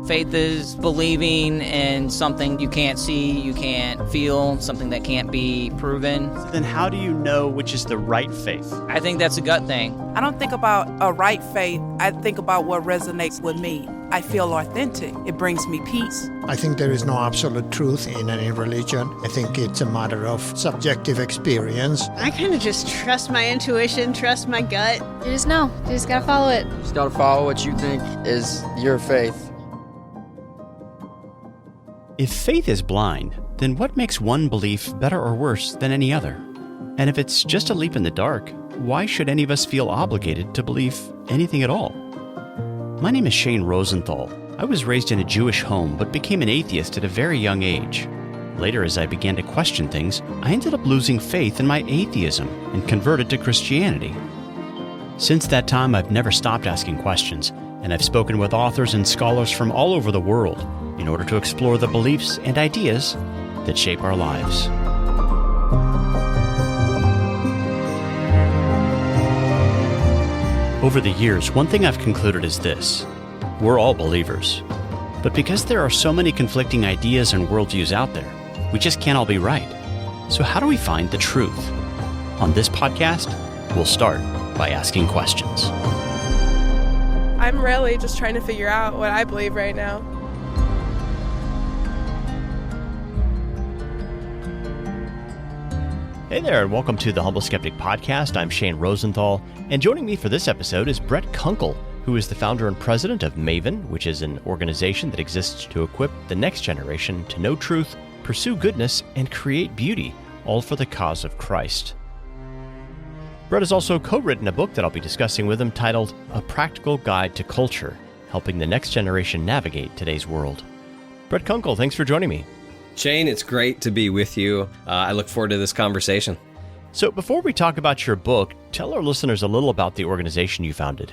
Faith is believing in something you can't see, you can't feel, something that can't be proven. Then how do you know which is the right faith? I think that's a gut thing. I don't think about a right faith. I think about what resonates with me. I feel authentic. It brings me peace. I think there is no absolute truth in any religion. I think it's a matter of subjective experience. I kind of just trust my intuition, trust my gut. You just know. You just gotta follow it. You just gotta follow what you think is your faith. If faith is blind, then what makes one belief better or worse than any other? And if it's just a leap in the dark, why should any of us feel obligated to believe anything at all? My name is Shane Rosenthal. I was raised in a Jewish home but became an atheist at a very young age. Later, as I began to question things, I ended up losing faith in my atheism and converted to Christianity. Since that time, I've never stopped asking questions, and I've spoken with authors and scholars from all over the world in order to explore the beliefs and ideas that shape our lives. Over the years, one thing I've concluded is this: we're all believers. But because there are so many conflicting ideas and worldviews out there, we just can't all be right. So how do we find the truth? On this podcast, we'll start by asking questions. I'm really just trying to figure out what I believe right now. Hey there, and welcome to the Humble Skeptic podcast. I'm Shane Rosenthal, and joining me for this episode is Brett Kunkle, who is the founder and president of Maven, which is an organization that exists to equip the next generation to know truth, pursue goodness, and create beauty, all for the cause of Christ. Brett has also co-written a book that I'll be discussing with him titled A Practical Guide to Culture, helping the next generation navigate today's world. Brett Kunkle, thanks for joining me. Shane, it's great to be with you. I look forward to this conversation. So before we talk about your book, tell our listeners a little about the organization you founded.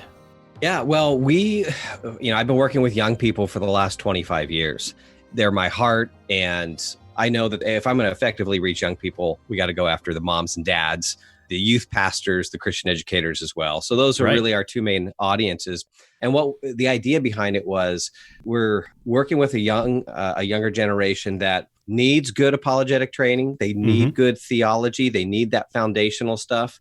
Yeah, well, I've been working with young people for the last 25 years. They're my heart, and I know that if I'm going to effectively reach young people, we got to go after the moms and dads, the youth pastors, the Christian educators as well. So those are really our two main audiences. And what the idea behind it was, we're working with a younger generation that needs good apologetic training. They need good theology. They need that foundational stuff.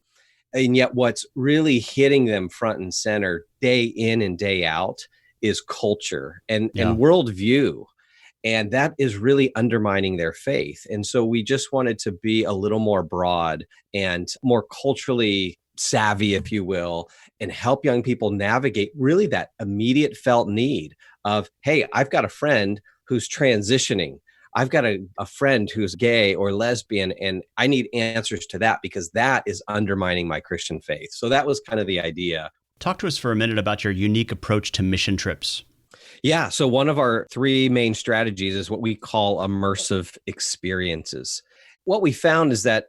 And yet what's really hitting them front and center day in and day out is culture and worldview. And that is really undermining their faith. And so we just wanted to be a little more broad and more culturally savvy, if you will, and help young people navigate really that immediate felt need of, hey, I've got a friend who's transitioning. I've got a friend who's gay or lesbian, and I need answers to that because that is undermining my Christian faith. So that was kind of the idea. Talk to us for a minute about your unique approach to mission trips. Yeah. So one of our three main strategies is what we call immersive experiences. What we found is that,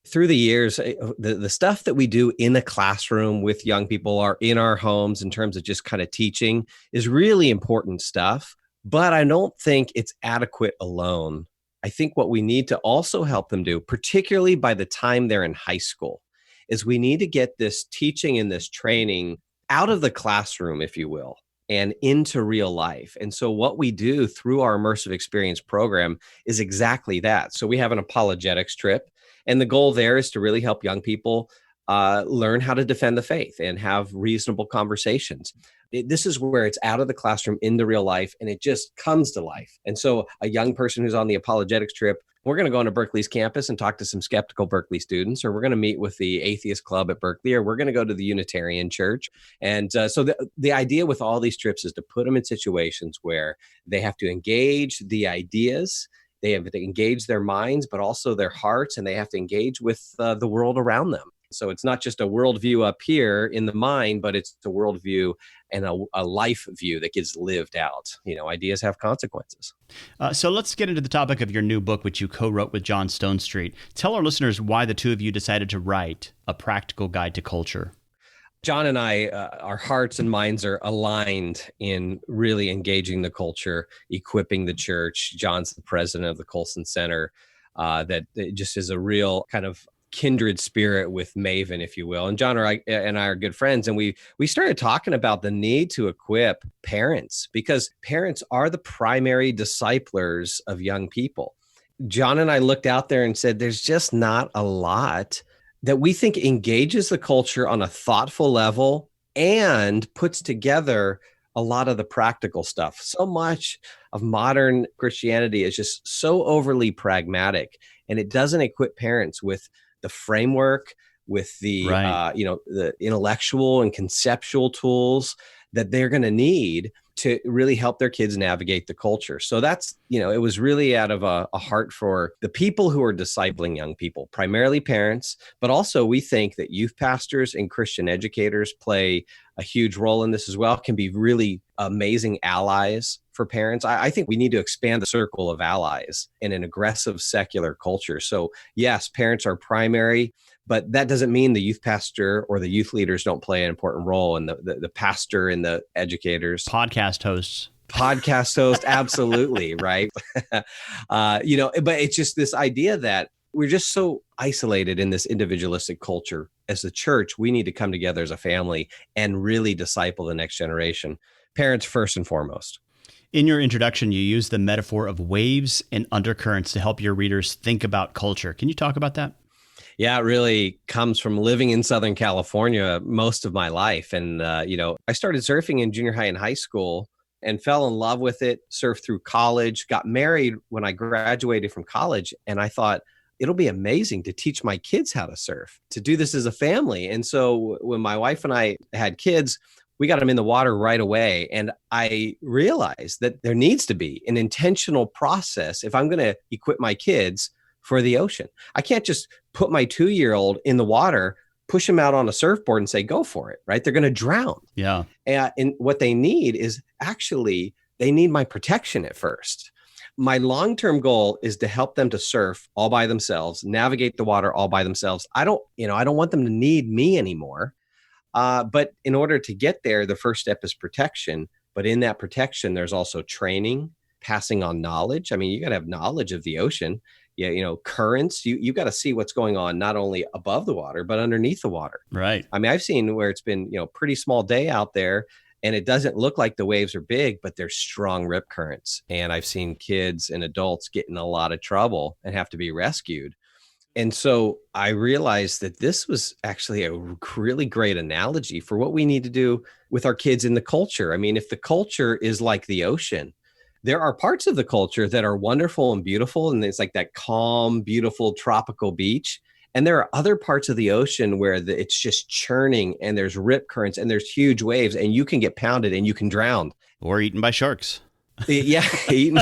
through the years, the stuff that we do in the classroom with young people or in our homes in terms of just kind of teaching is really important stuff. But I don't think it's adequate alone. I think what we need to also help them do, particularly by the time they're in high school, is we need to get this teaching and this training out of the classroom, if you will, and into real life. And so what we do through our immersive experience program is exactly that. So we have an apologetics trip, and the goal there is to really help young people learn how to defend the faith and have reasonable conversations. This is where it's out of the classroom into real life, and it just comes to life. And so a young person who's on the apologetics trip, we're going to go into Berkeley's campus and talk to some skeptical Berkeley students, or we're going to meet with the atheist club at Berkeley, or we're going to go to the Unitarian church. And so the idea with all these trips is to put them in situations where they have to engage the ideas, they have to engage their minds, but also their hearts, and they have to engage with the world around them. So it's not just a worldview up here in the mind, but it's a worldview and a life view that gets lived out. Ideas have consequences. So let's get into the topic of your new book, which you co-wrote with John Stonestreet. Tell our listeners why the two of you decided to write A Practical Guide to Culture. John and I, our hearts and minds are aligned in really engaging the culture, equipping the church. John's the president of the Colson Center. That it just is a real kind of kindred spirit with Maven, if you will. And John and I are good friends. And we started talking about the need to equip parents, because parents are the primary disciplers of young people. John and I looked out there and said, there's just not a lot that we think engages the culture on a thoughtful level and puts together a lot of the practical stuff. So much of modern Christianity is just so overly pragmatic, and it doesn't equip parents with the framework, with the the intellectual and conceptual tools that they're going to need to really help their kids navigate the culture. So that's, it was really out of a heart for the people who are discipling young people, primarily parents, but also we think that youth pastors and Christian educators play a huge role in this as well, can be really amazing allies for parents. I think we need to expand the circle of allies in an aggressive secular culture. So yes, parents are primary, but that doesn't mean the youth pastor or the youth leaders don't play an important role, and the pastor and the educators. Podcast hosts, absolutely, right? But it's just this idea that we're just so isolated in this individualistic culture. As the church, we need to come together as a family and really disciple the next generation. Parents first and foremost. In your introduction, you use the metaphor of waves and undercurrents to help your readers think about culture. Can you talk about that? Yeah, it really comes from living in Southern California most of my life. And, I started surfing in junior high and high school and fell in love with it, surfed through college, got married when I graduated from college. And I thought, it'll be amazing to teach my kids how to surf, to do this as a family. And so when my wife and I had kids, we got them in the water right away. And I realized that there needs to be an intentional process if I'm going to equip my kids for the ocean. I can't just put my 2-year-old in the water, push him out on a surfboard and say, go for it, right? They're going to drown. Yeah. And what they need is they need my protection at first. My long-term goal is to help them to surf all by themselves, navigate the water all by themselves. I don't want them to need me anymore. But in order to get there, the first step is protection. But in that protection, there's also training, passing on knowledge. I mean, you got to have knowledge of the ocean. Yeah, currents. You got to see what's going on not only above the water but underneath the water. Right. I mean, I've seen where it's been pretty small day out there, and it doesn't look like the waves are big, but there's strong rip currents. And I've seen kids and adults get in a lot of trouble and have to be rescued. And so I realized that this was actually a really great analogy for what we need to do with our kids in the culture. I mean, if the culture is like the ocean, there are parts of the culture that are wonderful and beautiful, and it's like that calm, beautiful tropical beach. And there are other parts of the ocean where it's just churning, and there's rip currents and there's huge waves, and you can get pounded and you can drown. Or eaten by sharks. Yeah, eaten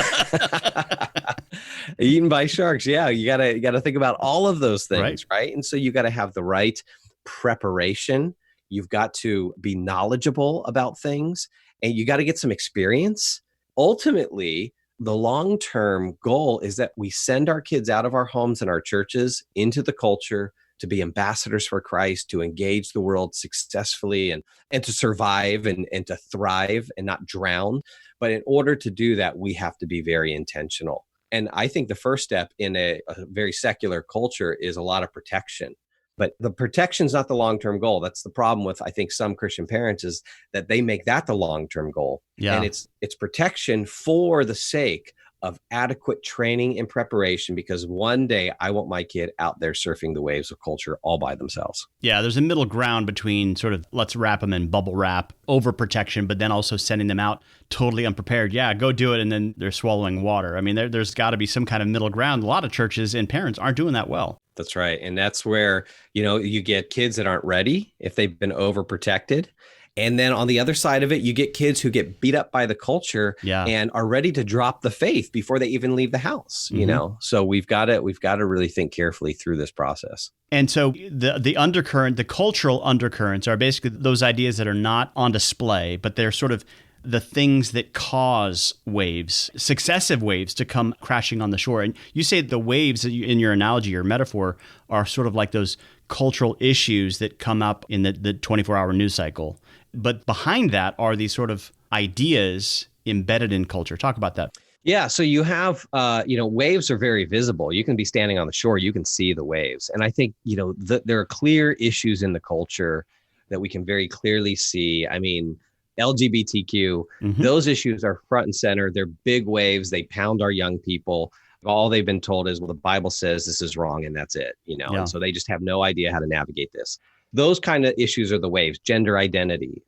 by sharks. Yeah, you gotta think about all of those things, right? And so you got to have the right preparation. You've got to be knowledgeable about things, and you got to get some experience. Ultimately, the long-term goal is that we send our kids out of our homes and our churches into the culture to be ambassadors for Christ, to engage the world successfully and to survive and to thrive and not drown. But in order to do that, we have to be very intentional. And I think the first step in a very secular culture is a lot of protection. But the protection is not the long-term goal. That's the problem with, I think, some Christian parents, is that they make that the long-term goal. Yeah. And it's protection for the sake of adequate training and preparation, because one day I want my kid out there surfing the waves of culture all by themselves. Yeah, there's a middle ground between sort of let's wrap them in bubble wrap, overprotection, but then also sending them out totally unprepared. Yeah, go do it, and then they're swallowing water. I mean, there's got to be some kind of middle ground. A lot of churches and parents aren't doing that well. That's right. And that's where, you get kids that aren't ready if they've been overprotected. And then on the other side of it, you get kids who get beat up by the culture and are ready to drop the faith before they even leave the house, So we've got to really think carefully through this process. And so the undercurrent, the cultural undercurrents are basically those ideas that are not on display, but they're sort of the things that cause waves, successive waves, to come crashing on the shore. And you say the waves in your analogy or metaphor are sort of like those cultural issues that come up in the 24-hour news cycle. But behind that are these sort of ideas embedded in culture. Talk about that. Yeah. So you have, waves are very visible. You can be standing on the shore, you can see the waves. And I think, there are clear issues in the culture that we can very clearly see. I mean, LGBTQ, those issues are front and center. They're big waves. They pound our young people. All they've been told is, well, the Bible says this is wrong and that's it, and so they just have no idea how to navigate this. Those kind of issues are the waves: gender identity,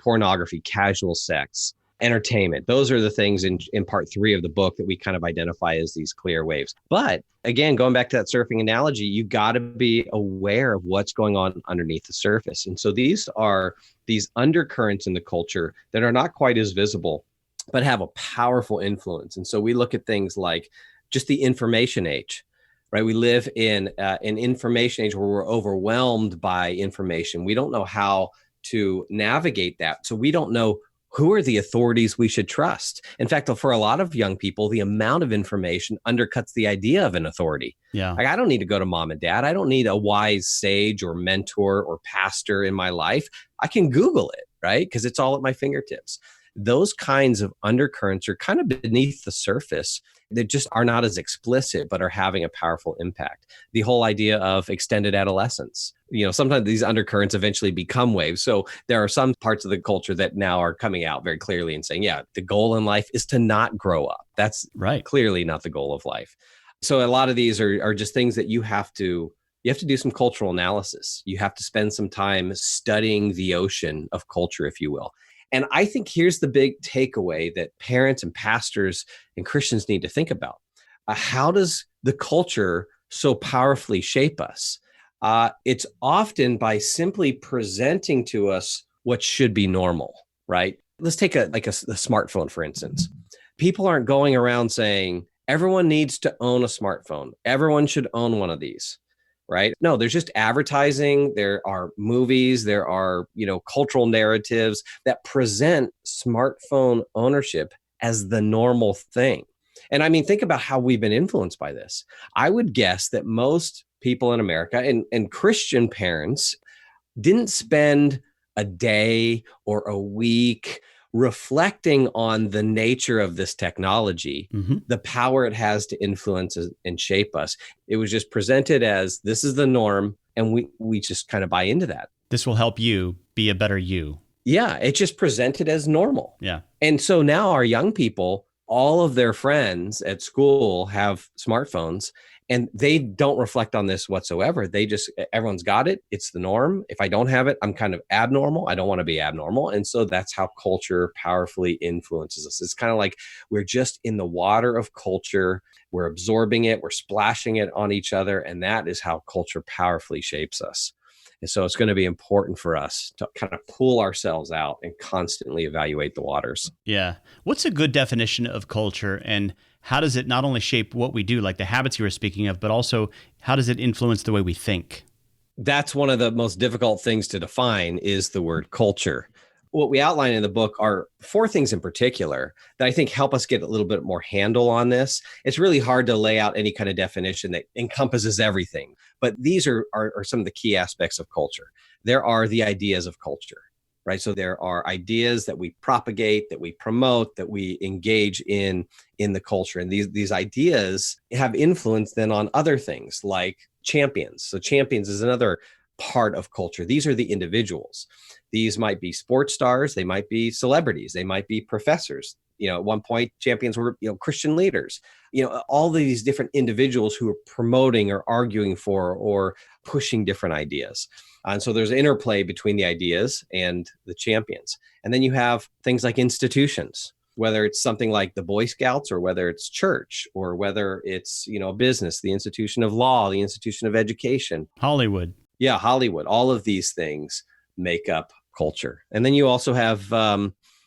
pornography, casual sex, entertainment. Those are the things in part 3 of the book that we kind of identify as these clear waves. But again, going back to that surfing analogy, you got to be aware of what's going on underneath the surface. And so these are these undercurrents in the culture that are not quite as visible, but have a powerful influence. And so we look at things like just the information age, right? We live in an information age where we're overwhelmed by information. We don't know how to navigate that. So we don't know who are the authorities we should trust. In fact, for a lot of young people, the amount of information undercuts the idea of an authority. Yeah. Like, I don't need to go to mom and dad. I don't need a wise sage or mentor or pastor in my life. I can Google it, right? Because it's all at my fingertips. Those kinds of undercurrents are kind of beneath the surface. They just are not as explicit, but are having a powerful impact. The whole idea of extended adolescence. Sometimes these undercurrents eventually become waves. So there are some parts of the culture that now are coming out very clearly and saying, yeah, the goal in life is to not grow up. That's right. Clearly not the goal of life. So a lot of these are just things that you have to do some cultural analysis. You have to spend some time studying the ocean of culture, if you will. And I think here's the big takeaway that parents and pastors and Christians need to think about. How does the culture so powerfully shape us? It's often by simply presenting to us what should be normal, right? Let's take a smartphone, for instance. People aren't going around saying, everyone needs to own a smartphone. Everyone should own one of these. Right? No, there's just advertising. There are movies. There are, cultural narratives that present smartphone ownership as the normal thing. And I mean, think about how we've been influenced by this. I would guess that most people in America and Christian parents didn't spend a day or a week reflecting on the nature of this technology, the power it has to influence and shape us. It was just presented as this is the norm, and we just kind of buy into that. This will help you be a better you. Yeah, it's just presented as normal. Yeah. And so now our young people, all of their friends at school have smartphones, and they don't reflect on this whatsoever. Everyone's got it. It's the norm. If I don't have it, I'm kind of abnormal. I don't want to be abnormal. And so that's how culture powerfully influences us. It's kind of like we're just in the water of culture. We're absorbing it. We're splashing it on each other. And that is how culture powerfully shapes us. And so it's going to be important for us to kind of pull ourselves out and constantly evaluate the waters. Yeah. What's a good definition of culture, and how does it not only shape what we do, like the habits you were speaking of, but also how does it influence the way we think? That's one of the most difficult things to define, is the word culture. What we outline in the book are 4 things in particular that I think help us get a little bit more handle on this. It's really hard to lay out any kind of definition that encompasses everything, but these are some of the key aspects of culture. There are the ideas of culture, right? So there are ideas that we propagate, that we promote, that we engage in the culture. And these ideas have influence then on other things like champions. So champions is another part of culture. These are the individuals. These might be sports stars. They might be celebrities. They might be professors. At one point, champions were, Christian leaders. All these different individuals who are promoting or arguing for or pushing different ideas. And so there's an interplay between the ideas and the champions. And then you have things like institutions, whether it's something like the Boy Scouts or whether it's church or whether it's, a business, the institution of law, the institution of education. Hollywood. Yeah, Hollywood. All of these things make up culture. And then you also have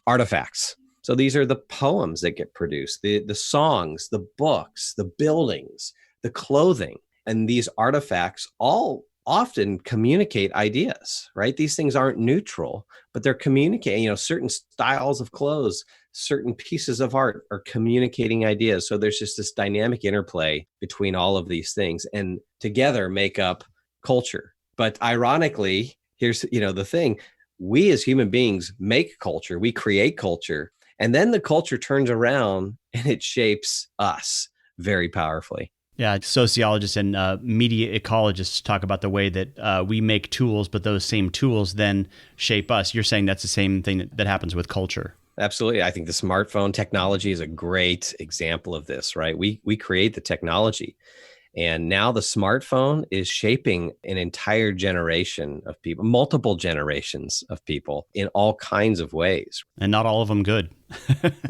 artifacts. So these are the poems that get produced, the songs, the books, the buildings, the clothing. And these artifacts all often communicate ideas, right? These things aren't neutral, but they're communicating, certain styles of clothes, certain pieces of art are communicating ideas. So there's just this dynamic interplay between all of these things, and together make up culture. But ironically, here's, the thing, we as human beings make culture, we create culture. And then the culture turns around and it shapes us very powerfully. Yeah, sociologists and media ecologists talk about the way that we make tools, but those same tools then shape us. You're saying that's the same thing that happens with culture. Absolutely. I think the smartphone technology is a great example of this, right? We create the technology, and now the smartphone is shaping an entire generation of people, multiple generations of people in all kinds of ways. And not all of them good.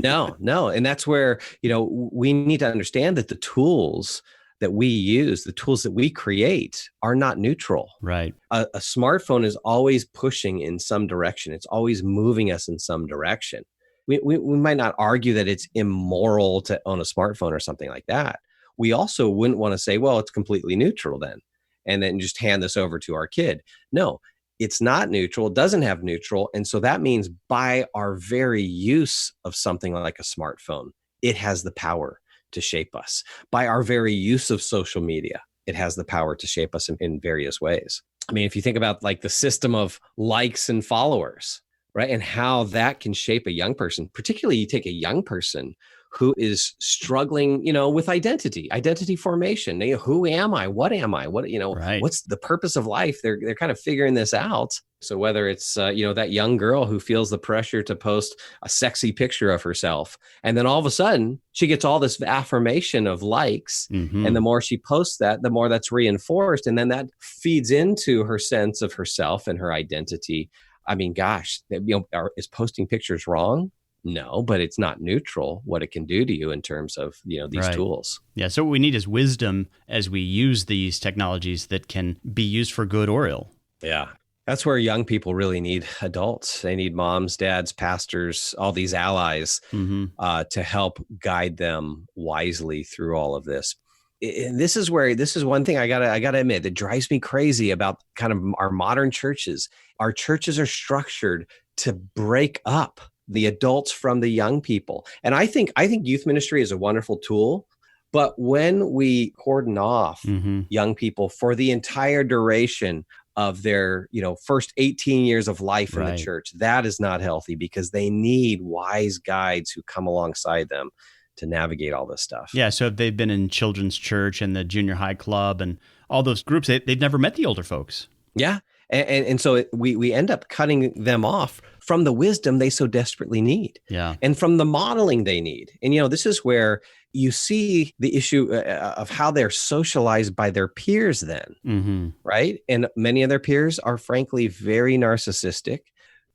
No. And that's where, we need to understand that the tools that we use, the tools that we create are not neutral. Right. A smartphone is always pushing in some direction. It's always moving us in some direction. We might not argue that it's immoral to own a smartphone or something like that. We also wouldn't want to say, well, it's completely neutral then, and then just hand this over to our kid. No, it's not neutral. It doesn't have neutral. And so that means by our very use of something like a smartphone, it has the power to shape us. By our very use of social media, it has the power to shape us in various ways. I mean, if you think about like the system of likes and followers, right? And how that can shape a young person, particularly you take a young person who is struggling, with identity formation. Who am I? What am I? Right. What's the purpose of life? They're kind of figuring this out. So whether it's, that young girl who feels the pressure to post a sexy picture of herself, and then all of a sudden she gets all this affirmation of likes. Mm-hmm. And the more she posts that, the more that's reinforced. And then that feeds into her sense of herself and her identity. I mean, gosh, is posting pictures wrong? No, but it's not neutral what it can do to you in terms of, these Right. tools. Yeah. So what we need is wisdom as we use these technologies that can be used for good or ill. Yeah. That's where young people really need adults. They need moms, dads, pastors, all these allies to help guide them wisely through all of this. And this is one thing I gotta admit that drives me crazy about kind of our modern churches. Our churches are structured to break up the adults from the young people. And I think youth ministry is a wonderful tool, but when we cordon off young people for the entire duration of their, first 18 years of life in the church, that is not healthy, because they need wise guides who come alongside them to navigate all this stuff. Yeah. So if they've been in children's church and the junior high club and all those groups, they've never met the older folks. Yeah. And so we end up cutting them off from the wisdom they so desperately need. Yeah. And from the modeling they need. And, this is where you see the issue of how they're socialized by their peers then, right? And many of their peers are frankly very narcissistic,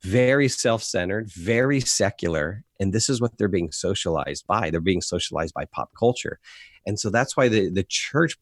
very self-centered, very secular. And this is what they're being socialized by. They're being socialized by pop culture. And so that's why the church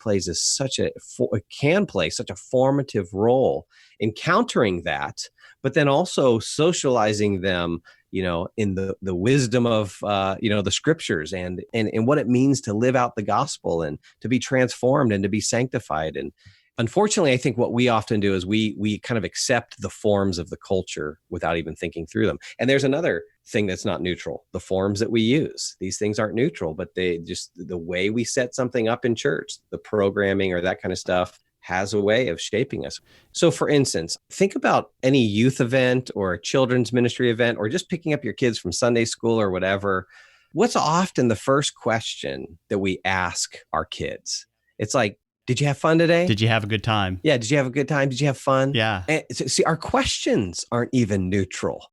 can play such a formative role in countering that, but then also socializing them, in the wisdom of, the scriptures and what it means to live out the gospel and to be transformed and to be sanctified. And unfortunately, I think what we often do is we kind of accept the forms of the culture without even thinking through them. And there's another thing that's not neutral: the forms that we use. These things aren't neutral, but they just, the way we set something up in church, the programming or that kind of stuff, has a way of shaping us. So for instance, think about any youth event or a children's ministry event, or just picking up your kids from Sunday school or whatever. What's often the first question that we ask our kids? It's like, did you have fun today? Did you have a good time? Yeah. Did you have a good time? Did you have fun? Yeah. And see, our questions aren't even neutral.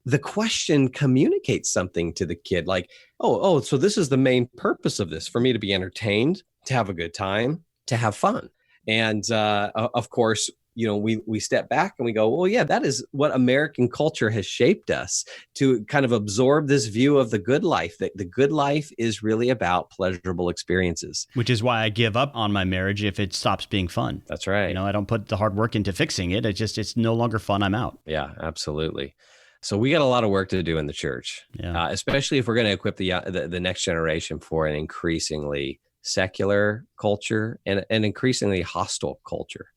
The question communicates something to the kid, like, oh, so this is the main purpose of this, for me to be entertained, to have a good time, to have fun. And of course, we step back and we go, well, yeah, that is what American culture has shaped us to kind of absorb this view of the good life, that the good life is really about pleasurable experiences. Which is why I give up on my marriage if it stops being fun. That's right. I don't put the hard work into fixing it. It's no longer fun. I'm out. Yeah, absolutely. So we got a lot of work to do in the church, especially if we're going to equip the next generation for an increasingly secular culture and an increasingly hostile culture.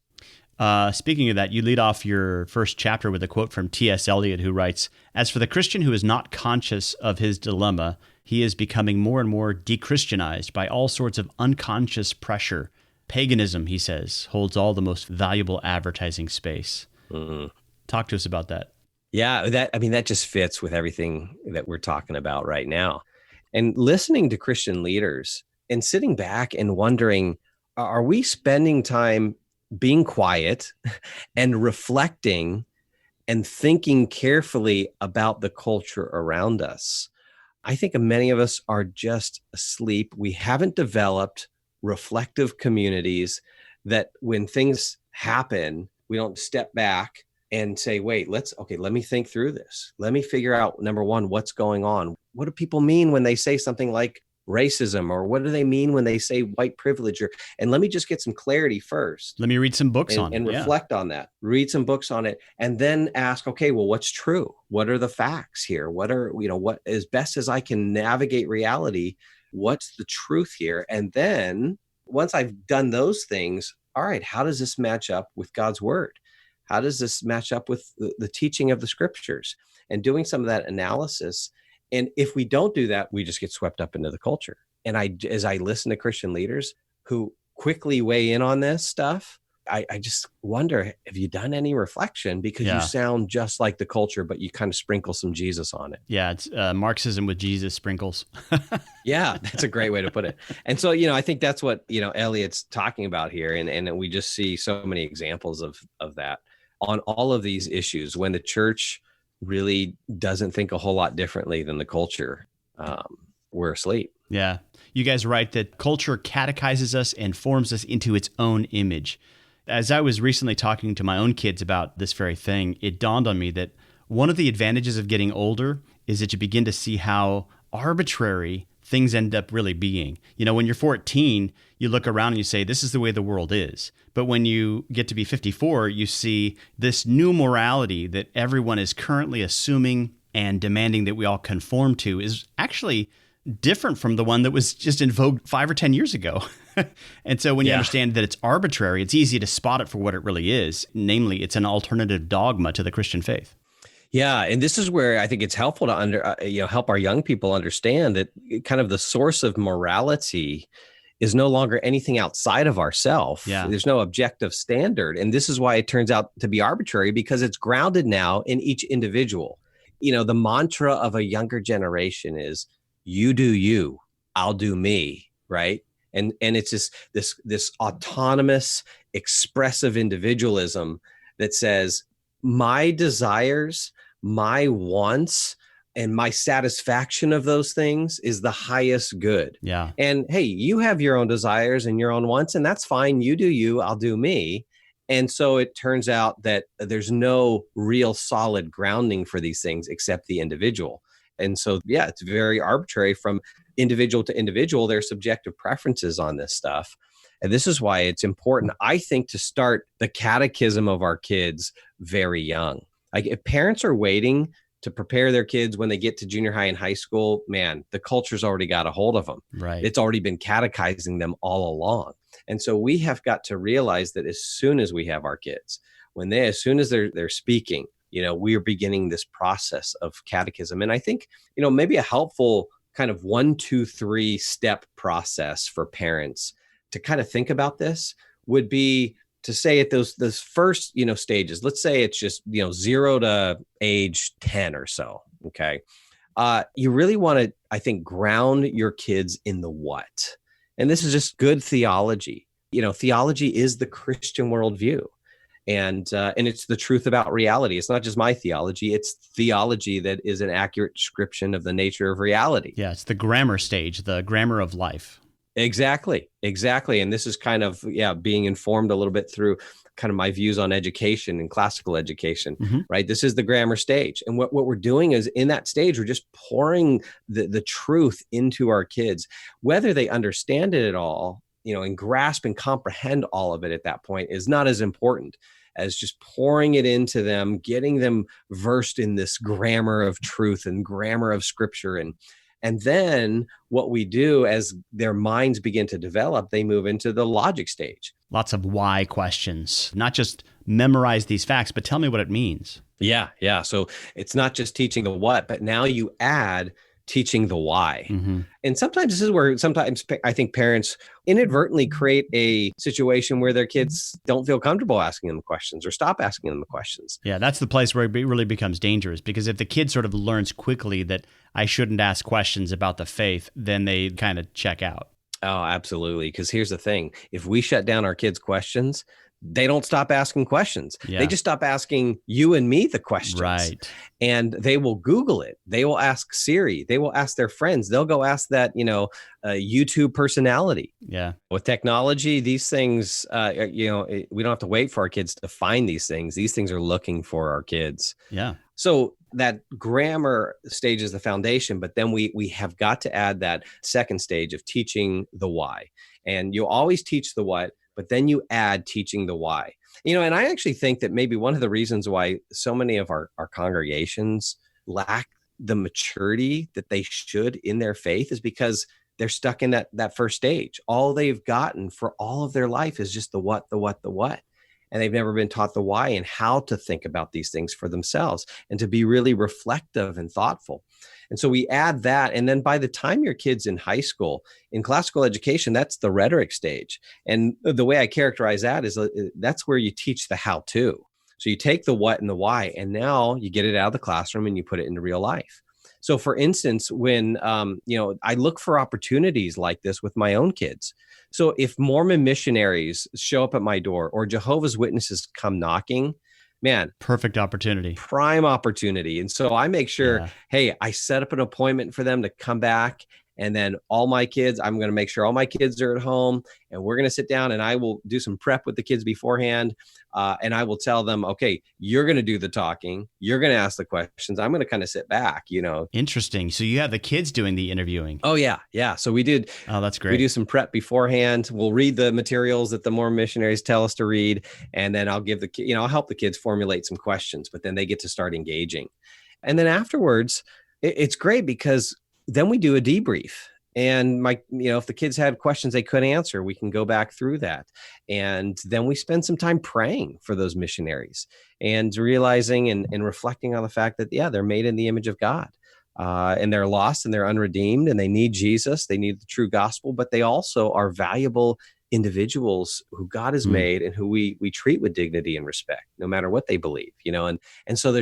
Speaking of that, you lead off your first chapter with a quote from T.S. Eliot, who writes, "As for the Christian who is not conscious of his dilemma, he is becoming more and more de-Christianized by all sorts of unconscious pressure. Paganism," he says, "holds all the most valuable advertising space." Talk to us about that. Yeah, that just fits with everything that we're talking about right now. And listening to Christian leaders and sitting back and wondering, are we spending time being quiet and reflecting and thinking carefully about the culture around us? I think many of us are just asleep. We haven't developed reflective communities that when things happen, we don't step back and say, wait, let me think through this. Let me figure out, number one, what's going on? What do people mean when they say something like racism, or what do they mean when they say white privilege? And let me just get some clarity first. Let me read some books on it. And reflect on that. Read some books on it, and then ask, okay, well, what's true? What are the facts here? What as best as I can navigate reality, what's the truth here? And then once I've done those things, all right, how does this match up with God's word? How does this match up with the teaching of the scriptures? And doing some of that analysis. And if we don't do that, we just get swept up into the culture. And as I listen to Christian leaders who quickly weigh in on this stuff, I just wonder, have you done any reflection? Because you sound just like the culture, but you kind of sprinkle some Jesus on it. Yeah, it's Marxism with Jesus sprinkles. Yeah, that's a great way to put it. And so, I think that's what, Elliot's talking about here. And we just see so many examples of that on all of these issues when the church really doesn't think a whole lot differently than the culture. We're asleep. Yeah. You guys write that culture catechizes us and forms us into its own image. As I was recently talking to my own kids about this very thing, it dawned on me that one of the advantages of getting older is that you begin to see how arbitrary things end up really being. When you're 14, you look around and you say, this is the way the world is. But when you get to be 54, you see this new morality that everyone is currently assuming and demanding that we all conform to is actually different from the one that was just in vogue 5 or 10 years ago. And so when you understand that it's arbitrary, it's easy to spot it for what it really is. Namely, it's an alternative dogma to the Christian faith. Yeah, and this is where I think it's helpful to help our young people understand that kind of the source of morality is no longer anything outside of ourselves. Yeah. There's no objective standard, and this is why it turns out to be arbitrary, because it's grounded now in each individual. The mantra of a younger generation is "You do you, I'll do me," right? And it's just this autonomous, expressive individualism that says my desires, my wants, and my satisfaction of those things is the highest good. Yeah. And hey, you have your own desires and your own wants, and that's fine. You do you, I'll do me. And so it turns out that there's no real solid grounding for these things except the individual. And so, it's very arbitrary from individual to individual. Their subjective preferences on this stuff. And this is why it's important, I think, to start the catechism of our kids very young. Like if parents are waiting to prepare their kids when they get to junior high and high school, man, the culture's already got a hold of them. Right. It's already been catechizing them all along. And so we have got to realize that as soon as we have our kids, as soon as they're speaking, we are beginning this process of catechism. And I think, maybe a helpful kind of 1, 2, 3 step process for parents to kind of think about this would be to say at those first, stages, let's say it's just, 0 to age 10 or so. Okay. You really want to, I think, ground your kids in the what. And this is just good theology. Theology is the Christian worldview. And it's the truth about reality. It's not just my theology. It's theology that is an accurate description of the nature of reality. Yeah, it's the grammar stage, the grammar of life. Exactly. And this is kind of, being informed a little bit through kind of my views on education and classical education, right? This is the grammar stage. And what we're doing is in that stage, we're just pouring the truth into our kids, whether they understand it at all, and grasp and comprehend all of it at that point is not as important as just pouring it into them, getting them versed in this grammar of truth and grammar of scripture. And then what we do as their minds begin to develop, they move into the logic stage. Lots of why questions, not just memorize these facts, but tell me what it means. Yeah. So it's not just teaching the what, but now you add teaching the why. Mm-hmm. And sometimes this is where sometimes I think parents inadvertently create a situation where their kids don't feel comfortable asking them questions or stop asking them the questions. Yeah, that's the place where it really becomes dangerous, because if the kid sort of learns quickly that I shouldn't ask questions about the faith, then they kind of check out. Oh, absolutely. Because here's the thing. If we shut down our kids' questions, they don't stop asking questions. Yeah. They just stop asking you and me the questions. Right. And they will Google it. They will ask Siri. They will ask their friends. They'll go ask that, YouTube personality. Yeah. With technology, these things, we don't have to wait for our kids to find these things. These things are looking for our kids. Yeah. So that grammar stage is the foundation, but then we have got to add that second stage of teaching the why. And you always teach the what, but then you add teaching the why. And I actually think that maybe one of the reasons why so many of our congregations lack the maturity that they should in their faith is because they're stuck in that first stage. All they've gotten for all of their life is just the what. And they've never been taught the why and how to think about these things for themselves and to be really reflective and thoughtful. And so we add that. And then by the time your kid's in high school, in classical education, that's the rhetoric stage. And the way I characterize that is that's where you teach the how to. So you take the what and the why, and now you get it out of the classroom and you put it into real life. So for instance, when, I look for opportunities like this with my own kids. So if Mormon missionaries show up at my door or Jehovah's Witnesses come knocking, man, perfect opportunity, prime opportunity. And so I make sure, hey, I set up an appointment for them to come back. And then I'm going to make sure all my kids are at home, and we're going to sit down and I will do some prep with the kids beforehand. And I will tell them, okay, you're going to do the talking. You're going to ask the questions. I'm going to kind of sit back, Interesting. So you have the kids doing the interviewing. Oh, yeah. Yeah. So we did. Oh, that's great. We do some prep beforehand. We'll read the materials that the Mormon missionaries tell us to read. And then I'll give I'll help the kids formulate some questions, but then they get to start engaging. And then afterwards, it's great because then we do a debrief, and if the kids had questions they couldn't answer, we can go back through that. And then we spend some time praying for those missionaries and realizing and reflecting on the fact that, they're made in the image of God, and they're lost and they're unredeemed and they need Jesus. They need the true gospel, but they also are valuable individuals who God has made and who we treat with dignity and respect, no matter what they believe, and so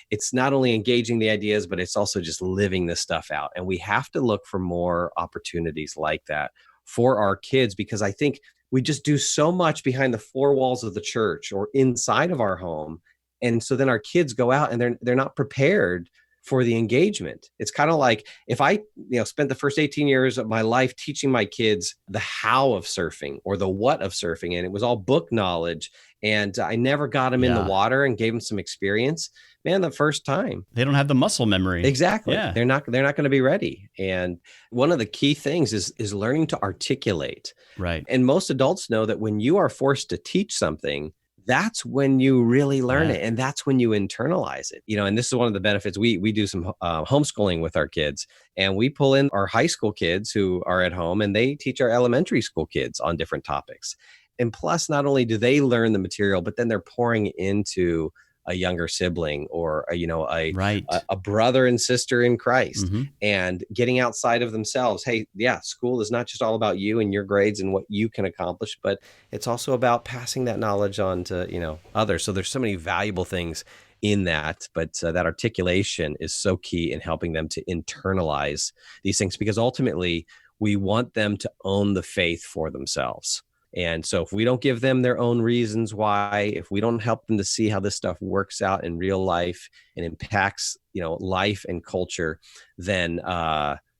it's not only engaging the ideas, but it's also just living this stuff out. And we have to look for more opportunities like that for our kids, because I think we just do so much behind the four walls of the church or inside of our home. And so then our kids go out and they're not prepared for the engagement. It's kind of like if I, spent the first 18 years of my life teaching my kids the how of surfing or the what of surfing, and it was all book knowledge, and I never got them in the water and gave them some experience. Man, the first time they don't have the muscle memory. Exactly. Yeah. They're not going to be ready. And one of the key things is learning to articulate. Right. And most adults know that when you are forced to teach something, that's when you really learn it. And that's when you internalize it, and this is one of the benefits. We do some homeschooling with our kids, and we pull in our high school kids who are at home, and they teach our elementary school kids on different topics. And plus, not only do they learn the material, but then they're pouring into a younger sibling or a brother and sister in Christ, and getting outside of themselves. Hey, school is not just all about you and your grades and what you can accomplish, but it's also about passing that knowledge on to, others. So there's so many valuable things in that, but that articulation is so key in helping them to internalize these things, because ultimately we want them to own the faith for themselves. And so if we don't give them their own reasons why, if we don't help them to see how this stuff works out in real life and impacts, life and culture, then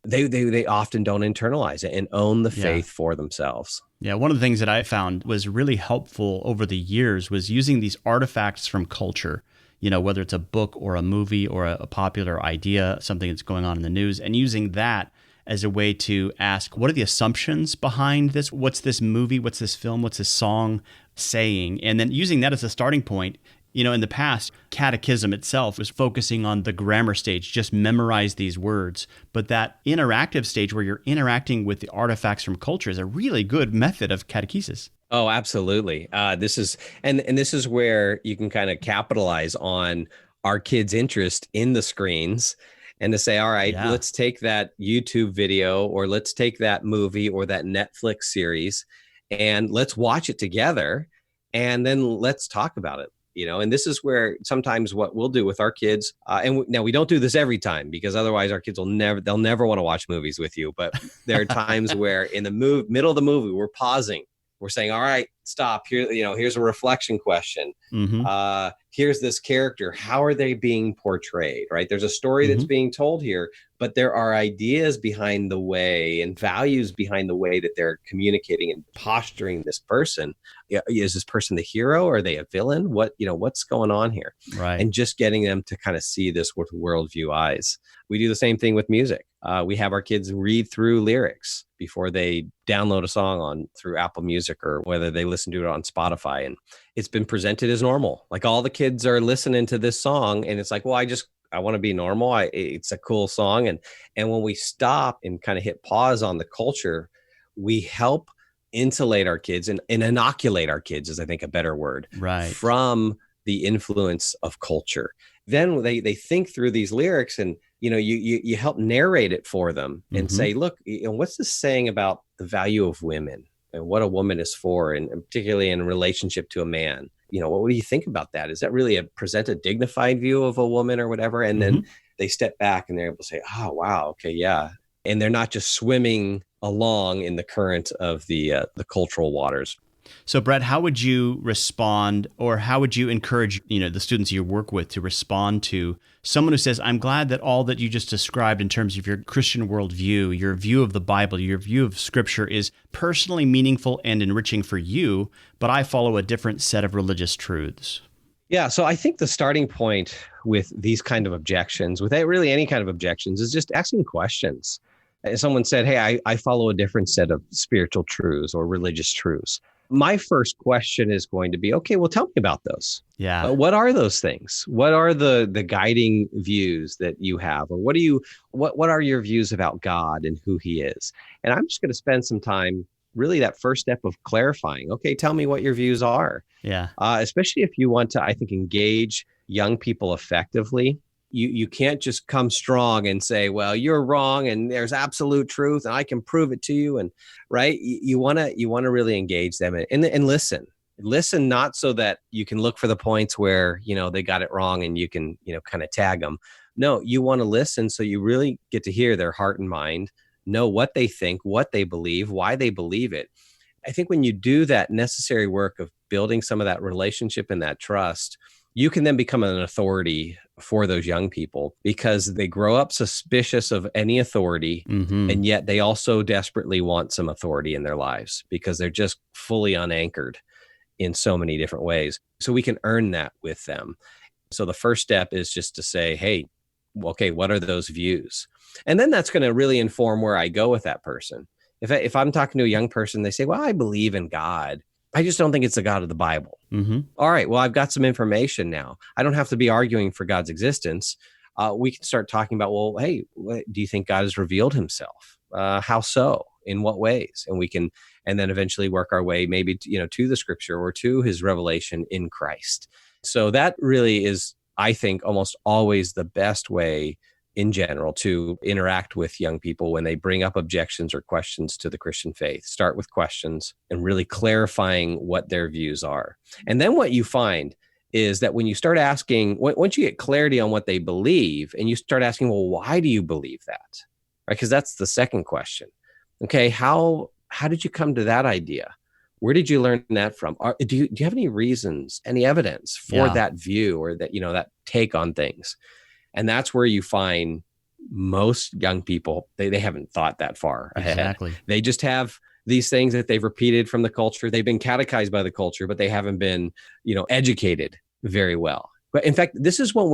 they often don't internalize it and own the faith for themselves. Yeah, one of the things that I found was really helpful over the years was using these artifacts from culture, whether it's a book or a movie or a popular idea, something that's going on in the news, and using that as a way to ask, what are the assumptions behind this? What's this movie? What's this film? What's this song saying? And then using that as a starting point. In the past, catechism itself was focusing on the grammar stage, just memorize these words. But that interactive stage where you're interacting with the artifacts from culture is a really good method of catechesis. Oh, absolutely. This is where you can kind of capitalize on our kids' interest in the screens and to say, all right, Yeah. let's take that YouTube video or let's take that movie or that Netflix series and let's watch it together and then let's talk about it. And this is where sometimes what we'll do with our kids, now we don't do this every time because otherwise our kids they'll never want to watch movies with you. But there are times where in the middle of the movie, we're pausing. We're saying, all right, stop here. Here's a reflection question. Mm-hmm. Here's this character. How are they being portrayed, right? There's a story that's being told here, but there are ideas behind the way and values behind the way that they're communicating and posturing this person. Is this person the hero? Or are they a villain? What's going on here? Right. And just getting them to kind of see this with worldview eyes. We do the same thing with music. We have our kids read through lyrics before they download a song through Apple Music or whether they listen to it on Spotify. And it's been presented as normal. Like all the kids are listening to this song and it's like, well, I want to be normal. It's a cool song. And when we stop and kind of hit pause on the culture, we help insulate our kids and inoculate our kids is I think a better word, right, from the influence of culture. Then they think through these lyrics and, you help narrate it for them and say, look, what's this saying about the value of women and what a woman is for, and particularly in relationship to a man? What do you think about that? Is that really present a dignified view of a woman or whatever? And then they step back and they're able to say, oh, wow, okay, yeah. And they're not just swimming along in the current of the cultural waters. So, Brett, how would you respond, or how would you encourage, the students you work with to respond to someone who says, I'm glad that all that you just described in terms of your Christian worldview, your view of the Bible, your view of Scripture is personally meaningful and enriching for you, but I follow a different set of religious truths? Yeah, so I think the starting point with these kind of objections, with really any kind of objections, is just asking questions. If someone said, hey, I follow a different set of spiritual truths or religious truths, my first question is going to be, okay, well, tell me about those. Yeah. What are those things? What are the guiding views that you have? Or what are your views about God and who he is? And I'm just going to spend some time, really that first step of clarifying, okay, tell me what your views are. Yeah. Especially if you want to, I think, engage young people effectively. You can't just come strong and say, well, you're wrong and there's absolute truth and I can prove it to you. And right. You want to really engage them and listen, not so that you can look for the points where, they got it wrong and you can, kind of tag them. No, you want to listen. So you really get to hear their heart and mind, know what they think, what they believe, why they believe it. I think when you do that necessary work of building some of that relationship and that trust, you can then become an authority for those young people because they grow up suspicious of any authority. And yet they also desperately want some authority in their lives because they're just fully unanchored in so many different ways. So we can earn that with them. So the first step is just to say, hey, okay, what are those views? And then that's going to really inform where I go with that person. If I'm talking to a young person, they say, well, I believe in God. I just don't think it's the God of the Bible. All right, well, I've got some information now. I don't have to be arguing for God's existence. We can start talking about, well, hey, do you think God has revealed himself? How so? In what ways? And then eventually work our way maybe to the scripture or to his revelation in Christ. So that really is, I think, almost always the best way in general to interact with young people when they bring up objections or questions to the Christian faith. Start with questions and really clarifying what their views are. And then what you find is that when you start asking, once you get clarity on what they believe and you start asking, well, why do you believe that? Right? Because that's the second question. Okay, how did you come to that idea? Where did you learn that from? Do you have any reasons, any evidence for that view or that, that take on things? And that's where you find most young people, they haven't thought that far ahead. Exactly. They just have these things that they've repeated from the culture. They've been catechized by the culture, but they haven't been, educated very well. But in fact, this is one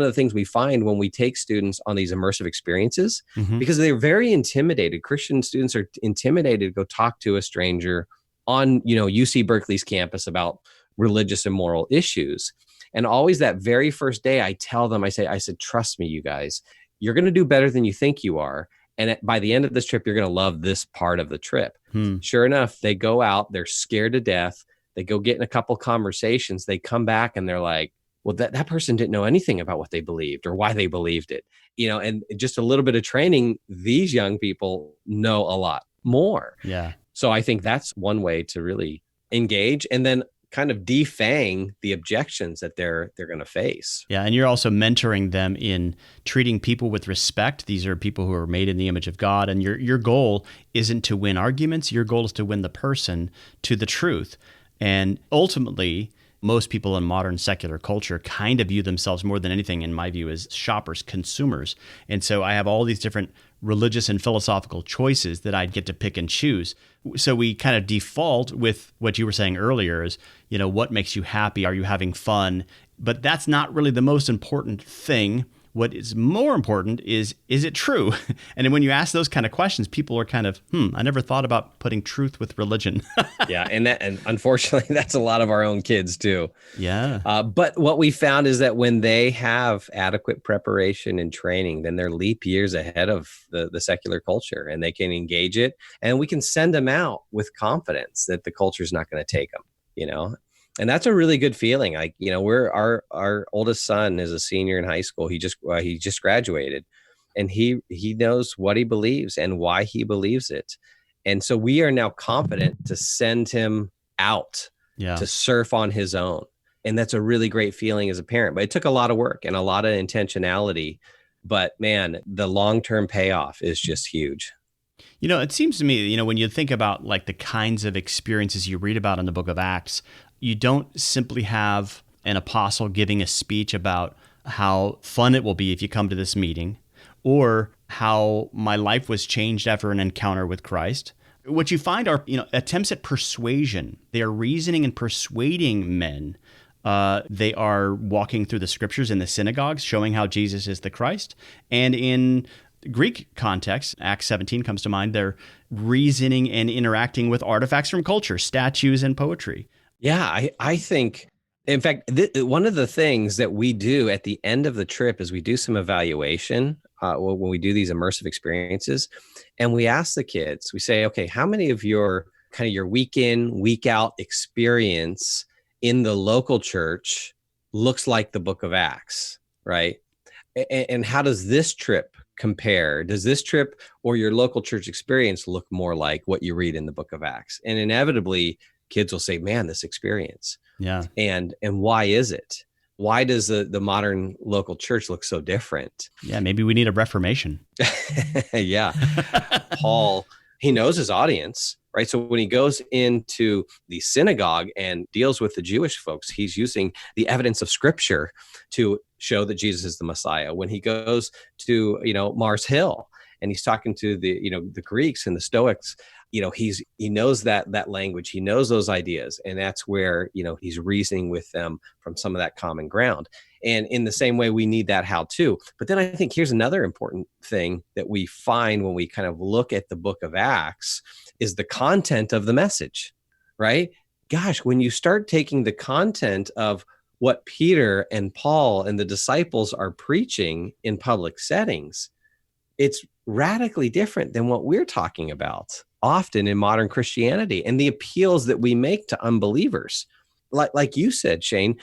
of the things we find when we take students on these immersive experiences, because they're very intimidated. Christian students are intimidated to go talk to a stranger on, UC Berkeley's campus about religious and moral issues. And always that very first day, I tell them, I said, trust me, you guys, you're going to do better than you think you are. And by the end of this trip, you're going to love this part of the trip. Sure enough, they go out, they're scared to death. They go get in a couple conversations. They come back and they're like, well, that person didn't know anything about what they believed or why they believed it, and just a little bit of training, these young people know a lot more. Yeah. So I think that's one way to really engage and then kind of defang the objections that they're going to face. Yeah, and you're also mentoring them in treating people with respect. These are people who are made in the image of God, and your goal isn't to win arguments. Your goal is to win the person to the truth. And ultimately, most people in modern secular culture kind of view themselves more than anything, in my view, as shoppers, consumers. And so I have all these different religious and philosophical choices that I'd get to pick and choose. So we kind of default with what you were saying earlier is, what makes you happy? Are you having fun? But that's not really the most important thing. What is more important is it true? And then when you ask those kind of questions, people are kind of, I never thought about putting truth with religion. Yeah, and unfortunately, that's a lot of our own kids too. Yeah. But what we found is that when they have adequate preparation and training, then they're leap years ahead of the secular culture, and they can engage it, and we can send them out with confidence that the culture is not going to take them. And that's a really good feeling. Like, we're our oldest son is a senior in high school. He just graduated, and he knows what he believes and why he believes it. And so we are now confident to send him out to surf on his own. And that's a really great feeling as a parent, but it took a lot of work and a lot of intentionality, but man, the long-term payoff is just huge. It seems to me, when you think about like the kinds of experiences you read about in the book of Acts, you don't simply have an apostle giving a speech about how fun it will be if you come to this meeting, or how my life was changed after an encounter with Christ. What you find are, attempts at persuasion. They are reasoning and persuading men. They are walking through the scriptures in the synagogues, showing how Jesus is the Christ. And in Greek context, Acts 17 comes to mind, they're reasoning and interacting with artifacts from culture, statues and poetry. Yeah, I think, in fact, one of the things that we do at the end of the trip is we do some evaluation when we do these immersive experiences, and we ask the kids, we say, okay, how many of your week in, week out experience in the local church looks like the book of Acts, right? And how does this trip compare? Does this trip or your local church experience look more like what you read in the book of Acts? And inevitably, kids will say, man, this experience. Yeah. And why is it? Why does the modern local church look so different? Yeah, maybe we need a reformation. Yeah. Paul, he knows his audience, right? So when he goes into the synagogue and deals with the Jewish folks, he's using the evidence of scripture to show that Jesus is the Messiah. When he goes to, Mars Hill and he's talking to the Greeks and the Stoics, he knows that language, he knows those ideas, and that's where, he's reasoning with them from some of that common ground. And in the same way, we need that how to. But then I think here's another important thing that we find when we kind of look at the book of Acts is the content of the message, right? Gosh, when you start taking the content of what Peter and Paul and the disciples are preaching in public settings, it's radically different than what we're talking about often in modern Christianity, and the appeals that we make to unbelievers. Like you said, Shane,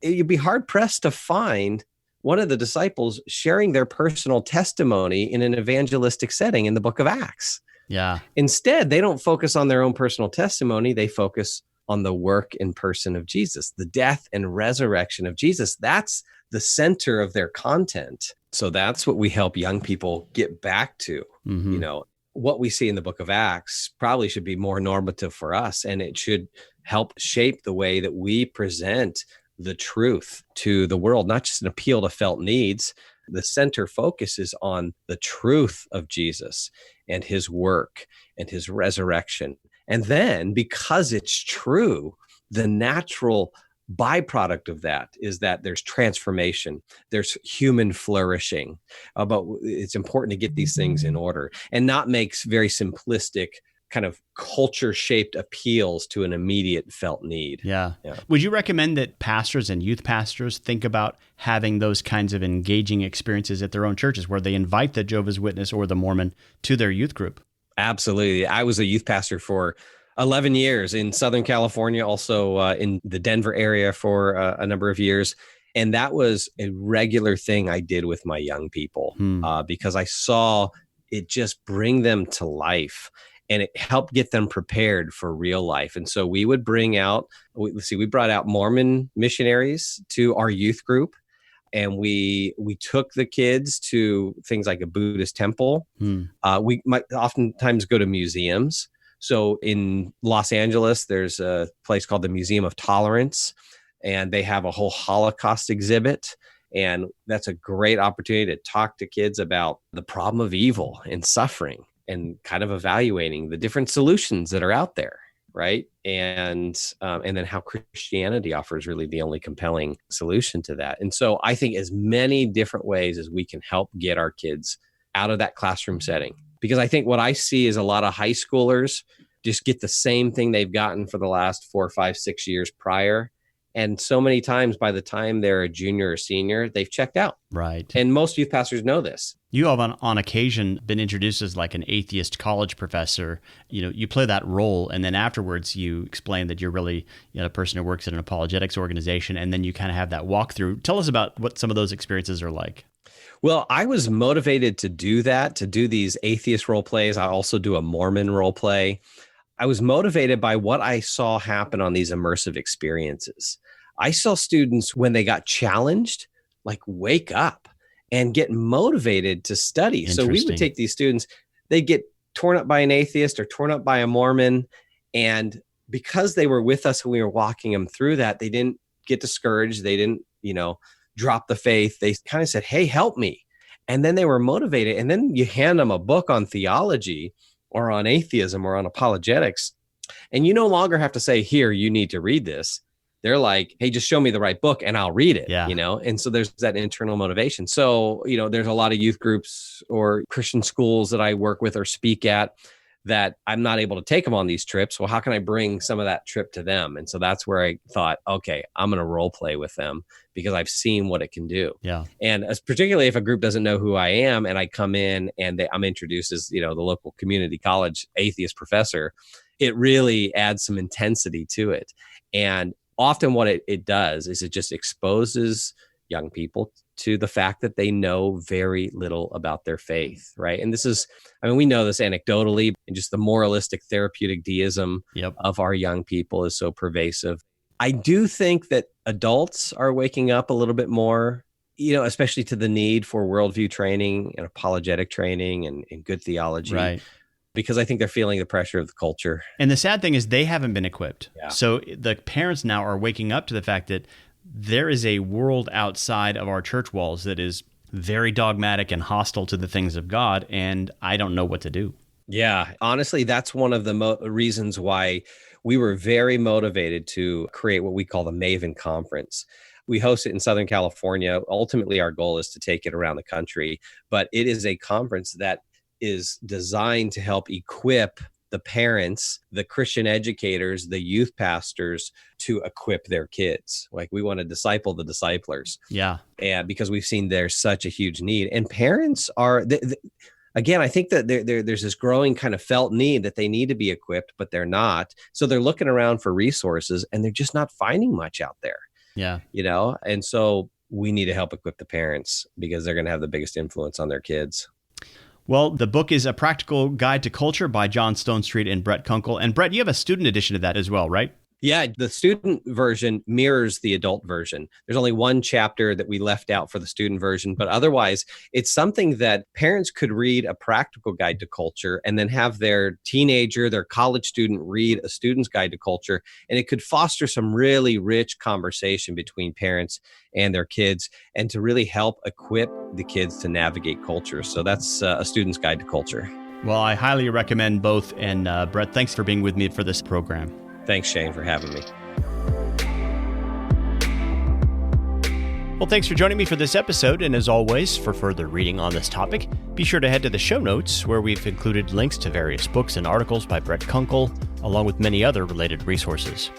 you'd be hard pressed to find one of the disciples sharing their personal testimony in an evangelistic setting in the book of Acts. Yeah. Instead, they don't focus on their own personal testimony. They focus on the work and person of Jesus, the death and resurrection of Jesus. That's the center of their content. So that's what we help young people get back to. Mm-hmm. What we see in the book of Acts probably should be more normative for us, and it should help shape the way that we present the truth to the world, not just an appeal to felt needs. The center focuses on the truth of Jesus and his work and his resurrection. And then, because it's true, the natural byproduct of that is that there's transformation, there's human flourishing. But it's important to get these things in order and not make very simplistic kind of culture-shaped appeals to an immediate felt need. Yeah. Would you recommend that pastors and youth pastors think about having those kinds of engaging experiences at their own churches where they invite the Jehovah's Witness or the Mormon to their youth group? Absolutely. I was a youth pastor for 11 years in Southern California, also in the Denver area for a number of years. And that was a regular thing I did with my young people because I saw it just bring them to life. And it helped get them prepared for real life. And so we would bring out, we brought out Mormon missionaries to our youth group. And we took the kids to things like a Buddhist temple. We might oftentimes go to museums. So in Los Angeles, there's a place called the Museum of Tolerance, and they have a whole Holocaust exhibit. And that's a great opportunity to talk to kids about the problem of evil and suffering and kind of evaluating the different solutions that are out there. Right. And then how Christianity offers really the only compelling solution to that. And so I think as many different ways as we can help get our kids out of that classroom setting, because I think what I see is a lot of high schoolers just get the same thing they've gotten for the last 4, 5, 6 years prior. And so many times by the time they're a junior or senior, they've checked out. Right. And most youth pastors know this. You have on occasion been introduced as like an atheist college professor. You play that role, and then afterwards you explain that you're really a person who works at an apologetics organization, and then you kind of have that walkthrough. Tell us about what some of those experiences are like. Well, I was motivated to do that, to do these atheist role plays. I also do a Mormon role play. I was motivated by what I saw happen on these immersive experiences. I saw students, when they got challenged, like wake up and get motivated to study. So we would take these students, they'd get torn up by an atheist or torn up by a Mormon. And because they were with us and we were walking them through that, they didn't get discouraged. They didn't, drop the faith. They kind of said, hey, help me. And then they were motivated. And then you hand them a book on theology or on atheism or on apologetics. And you no longer have to say, here, you need to read this. They're like, hey, just show me the right book and I'll read it, And so there's that internal motivation. So, there's a lot of youth groups or Christian schools that I work with or speak at that I'm not able to take them on these trips. Well, how can I bring some of that trip to them? And so that's where I thought, okay, I'm going to role play with them because I've seen what it can do. Yeah. And particularly if a group doesn't know who I am and I come in and I'm introduced as, the local community college atheist professor, it really adds some intensity to it. And often what it does is it just exposes young people to the fact that they know very little about their faith, right? And we know this anecdotally, and just the moralistic therapeutic deism of our young people is so pervasive. I do think that adults are waking up a little bit more, especially to the need for worldview training and apologetic training and good theology. Right. Because I think they're feeling the pressure of the culture. And the sad thing is they haven't been equipped. Yeah. So the parents now are waking up to the fact that there is a world outside of our church walls that is very dogmatic and hostile to the things of God, and I don't know what to do. Yeah, honestly, that's one of the reasons why we were very motivated to create what we call the Maven conference. We host it in Southern California. Ultimately, our goal is to take it around the country, but it is a conference that is designed to help equip the parents, the Christian educators, the youth pastors to equip their kids. Like we want to disciple the disciplers. Yeah. And because we've seen there's such a huge need, and parents are, again, I think that there's this growing kind of felt need that they need to be equipped, but they're not. So they're looking around for resources and they're just not finding much out there. Yeah. And so we need to help equip the parents because they're going to have the biggest influence on their kids. Well, the book is A Practical Guide to Culture by John Stonestreet and Brett Kunkle. And Brett, you have a student edition of that as well, right? Yeah, the student version mirrors the adult version. There's only one chapter that we left out for the student version, but otherwise it's something that parents could read, A Practical Guide to Culture, and then have their teenager, their college student read A Student's Guide to Culture. And it could foster some really rich conversation between parents and their kids and to really help equip the kids to navigate culture. So that's A Student's Guide to Culture. Well, I highly recommend both. And Brett, thanks for being with me for this program. Thanks, Shane, for having me. Well, thanks for joining me for this episode. And as always, for further reading on this topic, be sure to head to the show notes where we've included links to various books and articles by Brett Kunkle, along with many other related resources.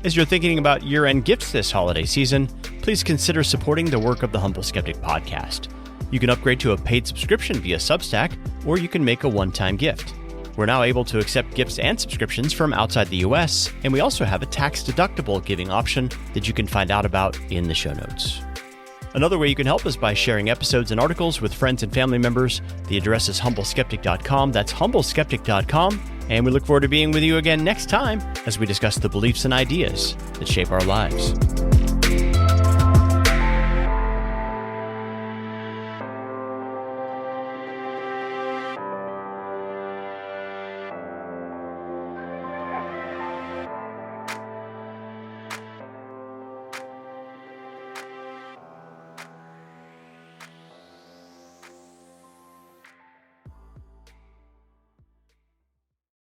As you're thinking about year-end gifts this holiday season, please consider supporting the work of the Humble Skeptic podcast. You can upgrade to a paid subscription via Substack, or you can make a one-time gift. We're now able to accept gifts and subscriptions from outside the US, and we also have a tax-deductible giving option that you can find out about in the show notes. Another way you can help is by sharing episodes and articles with friends and family members. The address is humbleskeptic.com. That's humbleskeptic.com. And we look forward to being with you again next time as we discuss the beliefs and ideas that shape our lives.